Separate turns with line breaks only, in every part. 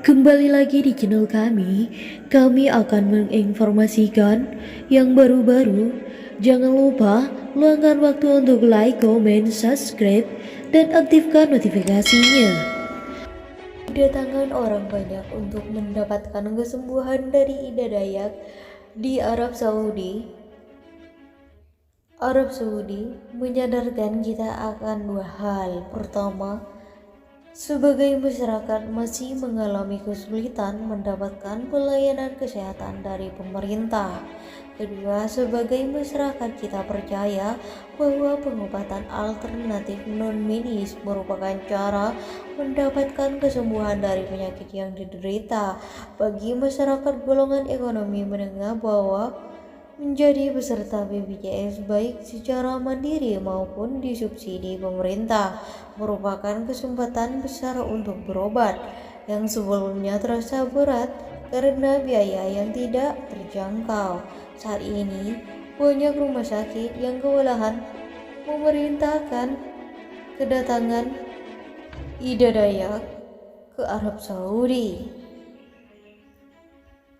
Kembali lagi di channel kami akan menginformasikan yang baru-baru. Jangan lupa luangkan waktu untuk like, comment, subscribe, dan aktifkan notifikasinya. Kedatangan orang banyak untuk mendapatkan kesembuhan dari Ida Dayak di Arab Saudi. Arab Saudi menyadarkan kita akan dua hal. Pertama, sebagai masyarakat masih mengalami kesulitan mendapatkan pelayanan kesehatan dari pemerintah. Kedua, sebagai masyarakat kita percaya bahwa pengobatan alternatif non-medis merupakan cara mendapatkan kesembuhan dari penyakit yang diderita. Bagi masyarakat golongan ekonomi menengah bawah, menjadi peserta BPJS baik secara mandiri maupun disubsidi pemerintah merupakan kesempatan besar untuk berobat yang sebelumnya terasa berat karena biaya yang tidak terjangkau. Saat ini banyak rumah sakit yang kewalahan memerintahkan kedatangan Ida Dayak ke Arab Saudi.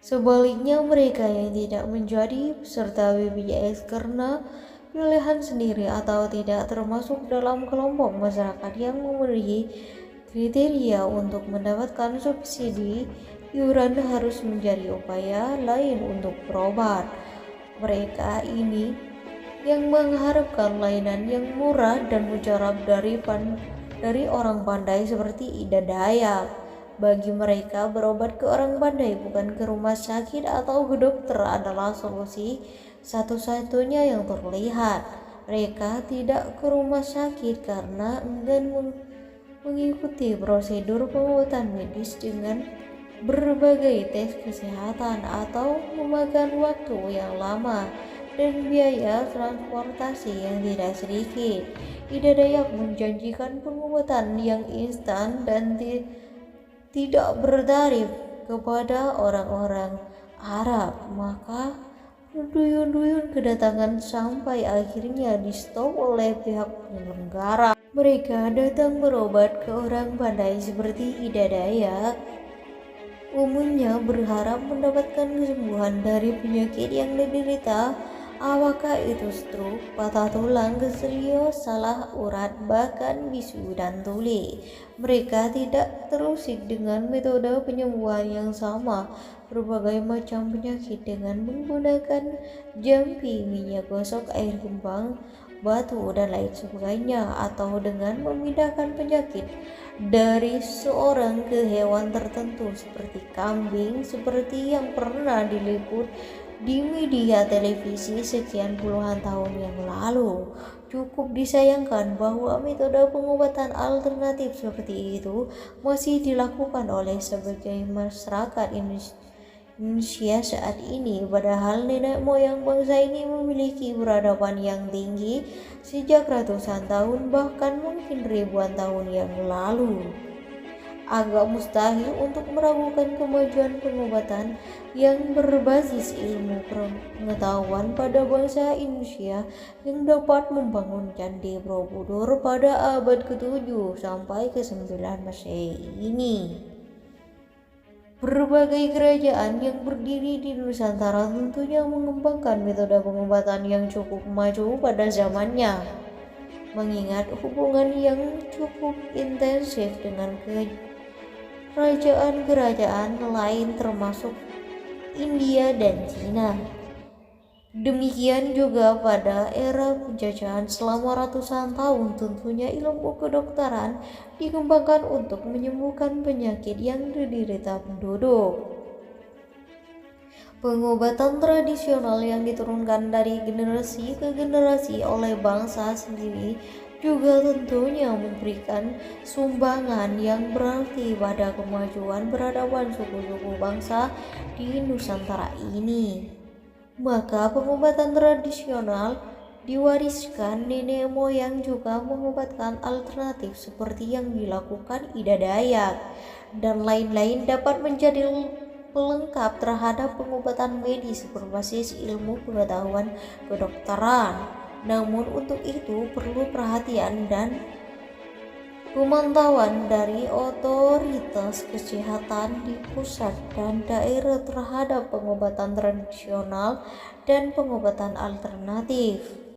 Sebaliknya, mereka yang tidak menjadi peserta BPJS karena pilihan sendiri atau tidak termasuk dalam kelompok masyarakat yang memenuhi kriteria untuk mendapatkan subsidi iuran harus menjadi upaya lain untuk berobat. Mereka ini yang mengharapkan layanan yang murah dan mujarab dari orang pandai seperti Ida Dayak. Bagi mereka, berobat ke orang pandai bukan ke rumah sakit atau ke dokter adalah solusi satu-satunya yang terlihat. Mereka tidak ke rumah sakit karena enggan mengikuti prosedur pengobatan medis dengan berbagai tes kesehatan atau memakan waktu yang lama dan biaya transportasi yang tidak sedikit. Ida Dayak menjanjikan pengobatan yang instan dan tidak bertarif kepada orang-orang Arab, maka berduyun-duyun kedatangan sampai akhirnya di-stop oleh pihak penyelenggara. Mereka datang berobat ke orang pandai seperti Ida Dayak, umumnya berharap mendapatkan kesembuhan dari penyakit yang diderita. Apakah itu stroke, patah tulang, keselio, salah urat, bahkan bisu dan tuli. Mereka tidak terusik dengan metode penyembuhan yang sama. Berbagai macam penyakit dengan menggunakan jampi, minyak gosok, air kembang, batu, dan lain sebagainya, atau dengan memindahkan penyakit dari seorang ke hewan tertentu seperti kambing, seperti yang pernah diliput di media televisi sekian puluhan tahun yang lalu. Cukup disayangkan bahwa metode pengobatan alternatif seperti itu masih dilakukan oleh sebagian masyarakat Indonesia saat ini, padahal nenek moyang bangsa ini memiliki peradaban yang tinggi sejak ratusan tahun, bahkan mungkin ribuan tahun yang lalu. Agak mustahil untuk meragukan kemajuan pengobatan yang berbasis ilmu pengetahuan pada bangsa Indonesia yang dapat membangun Candi Borobudur pada abad ke-7 sampai ke-9 Masehi ini. Berbagai kerajaan yang berdiri di Nusantara tentunya mengembangkan metode pengobatan yang cukup maju pada zamannya, mengingat hubungan yang cukup intensif dengan kerajaan-kerajaan lain termasuk India dan Cina. Demikian juga pada era penjajahan selama ratusan tahun, tentunya ilmu kedokteran dikembangkan untuk menyembuhkan penyakit yang diderita penduduk. Pengobatan tradisional yang diturunkan dari generasi ke generasi oleh bangsa sendiri juga tentunya memberikan sumbangan yang berarti pada kemajuan peradaban suku-suku bangsa di Nusantara ini. Maka pengobatan tradisional diwariskan nenek moyang juga mengobatkan alternatif seperti yang dilakukan Ida Dayak dan lain-lain dapat menjadi pelengkap terhadap pengobatan medis berbasis ilmu pengetahuan kedokteran. Namun untuk itu perlu perhatian dan Pemantauan dari otoritas kesehatan di pusat dan daerah terhadap pengobatan tradisional dan pengobatan alternatif.